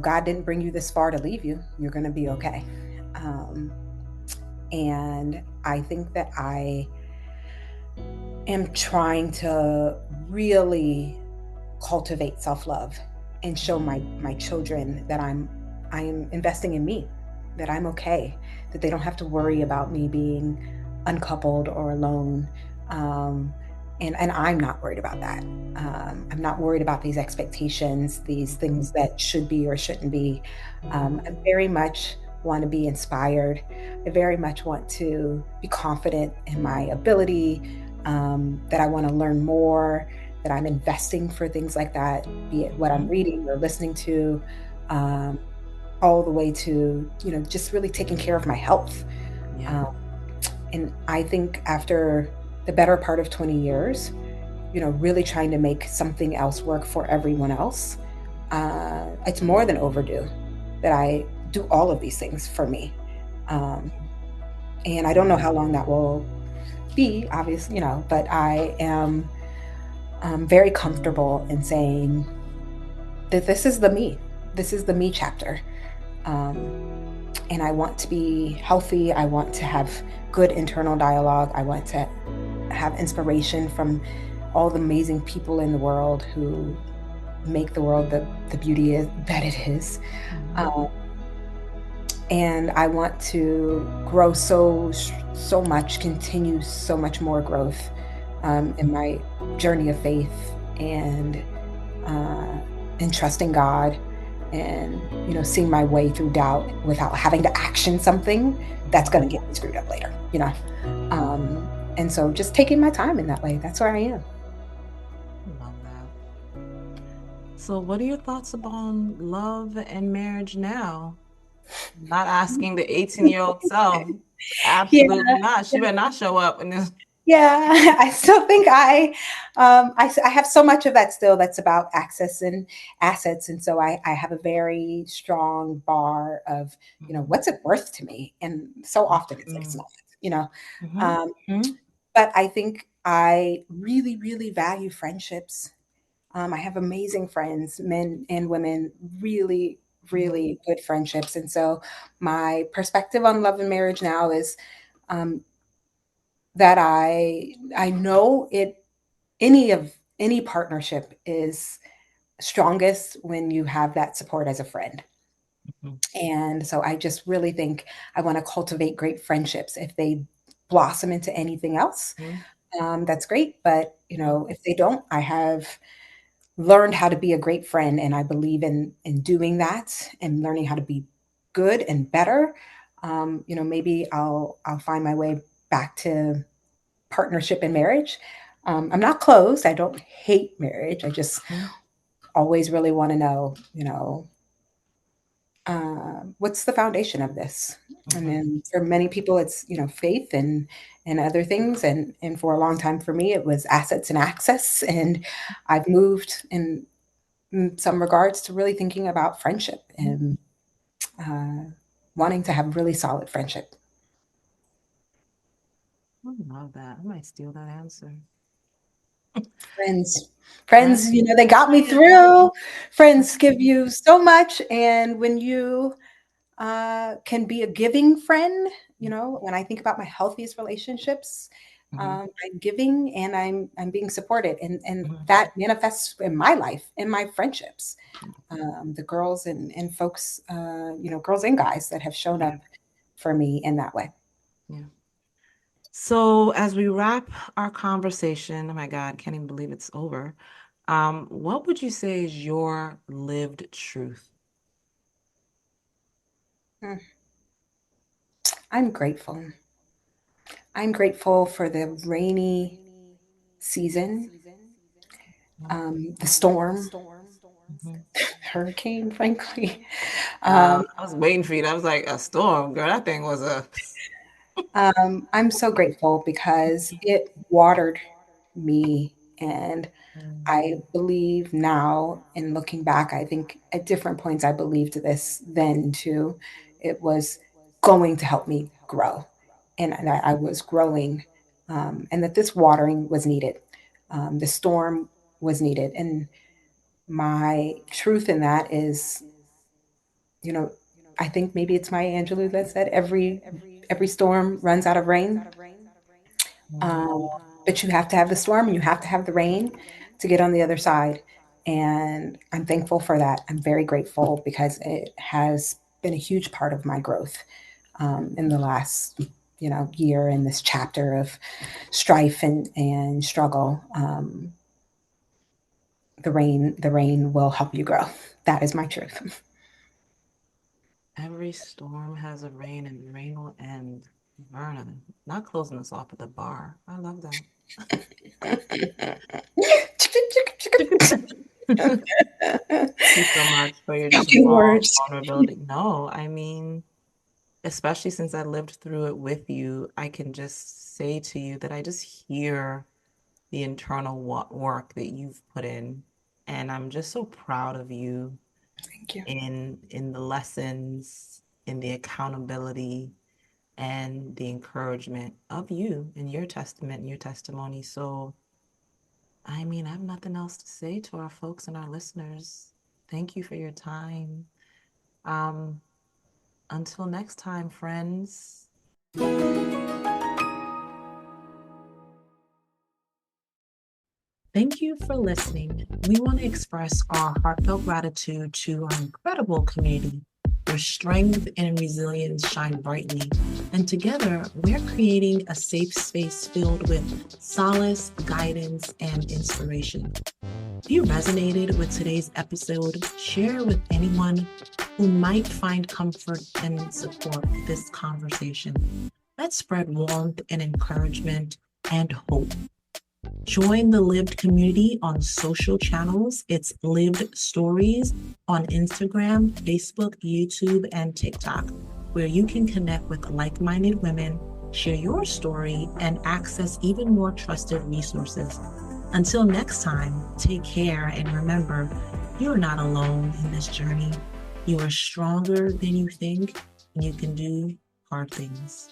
God didn't bring you this far to leave you. You're going to be okay. Um, and I think that I am trying to really cultivate self-love and show my children that I am investing in me, that I'm okay, that they don't have to worry about me being uncoupled or alone. um, and I'm not worried about that. I'm not worried about these expectations, these things that should be or shouldn't be. I very much want to be inspired. I very much want to be confident in my ability, that I want to learn more, that I'm investing for things like that, be it what I'm reading or listening to, um, all the way to, just really taking care of my health. Yeah. Um, and I think after the better part of 20 years, really trying to make something else work for everyone else, it's more than overdue that I do all of these things for me. Um, and I don't know how long that will be, obviously, but I am very comfortable in saying that this is the me. This is the me chapter. Um, and I want to be healthy. I want to have good internal dialogue. I want to have inspiration from all the amazing people in the world who make the world the beauty that it is. Um, and I want to grow so much, continue so much more growth, in my journey of faith, and uh, and trusting God, and seeing my way through doubt without having to action something that's going to get me screwed up later. Um, and so just taking my time in that way. That's where I am. Love that. So, what are your thoughts upon love and marriage now? Not asking the 18-year-old self. Yeah, Absolutely not. She better not show up in this. yeah. I still think I have so much of that still that's about access and assets. And so I have a very strong bar of, what's it worth to me? And so often it's like, it's not, you know. Mm-hmm. Um, but I think I really, really value friendships. I have amazing friends, men and women, really, really good friendships. And so my perspective on love and marriage now is, um, that I know it any partnership is strongest when you have that support as a friend. And so I just really think I want to cultivate great friendships. If they blossom into anything else, that's great. But if they don't, I have learned how to be a great friend, and I believe in doing that and learning how to be good and better. Maybe I'll find my way back to partnership and marriage. I'm not closed. I don't hate marriage. I just always really want to know, what's the foundation of this? And then for many people, it's faith and other things, and for a long time for me, it was assets and access. And I've moved in some regards to really thinking about friendship and uh, wanting to have really solid friendship. I love that. I might steal that answer. Friends, Right? friends, they got me through. Friends give you so much, and when you can be a giving friend, when I think about my healthiest relationships, Mhm. I'm giving and I'm being supported, and Mhm. that manifests in my life, in my friendships. The girls and folks, girls and guys that have shown Yeah. up for me in that way. Yeah. So as we wrap our conversation, oh my God, can't even believe it's over. What would you say is your lived truth? Mm. I'm grateful. I'm grateful for the rainy season, the storm, Mhm. hurricane, frankly. Wow, Um, I was waiting for you. That was like a storm, girl. That thing was a. I'm so grateful because it watered me. And I believe now, in looking back, I think at different points I believed this then too. It was going to help me grow. And I was growing, and that this watering was needed. The storm was needed. And my truth in that is, you know, I think maybe it's Maya Angelou that said every storm runs out of rain. Mm. Um, but you have to have the storm and you have to have the rain to get on the other side. And I'm thankful for that. I'm very grateful because it has been a huge part of my growth in the last, year in this chapter of strife and struggle. The rain will help you grow. That is my truth. Every storm has a rain, and the rain will end. Verna, not closing us off at the bar. I love that. Thank you so much for your just Few raw words. vulnerability. No, I mean, especially since I lived through it with you, I can just say to you that I just hear the internal work that you've put in, and I'm just so proud of you Thank you. in the lessons, in the accountability, and the encouragement of you and your testament and your testimony. So, I mean, I have nothing else to say to our folks and our listeners. Thank you for your time. Um, until next time, friends. Thank you for listening. We want to express our heartfelt gratitude to our incredible community where strength and resilience shine brightly. And together, we're creating a safe space filled with solace, guidance, and inspiration. If you resonated with today's episode, share it with anyone who might find comfort and support this conversation. Let's spread warmth and encouragement and hope. Join the Lived community on social channels. It's Lived Stories on Instagram, Facebook, YouTube, and TikTok, where you can connect with like minded women, share your story, and access even more trusted resources. Until next time, take care and remember, you're not alone in this journey. You are stronger than you think, and you can do hard things.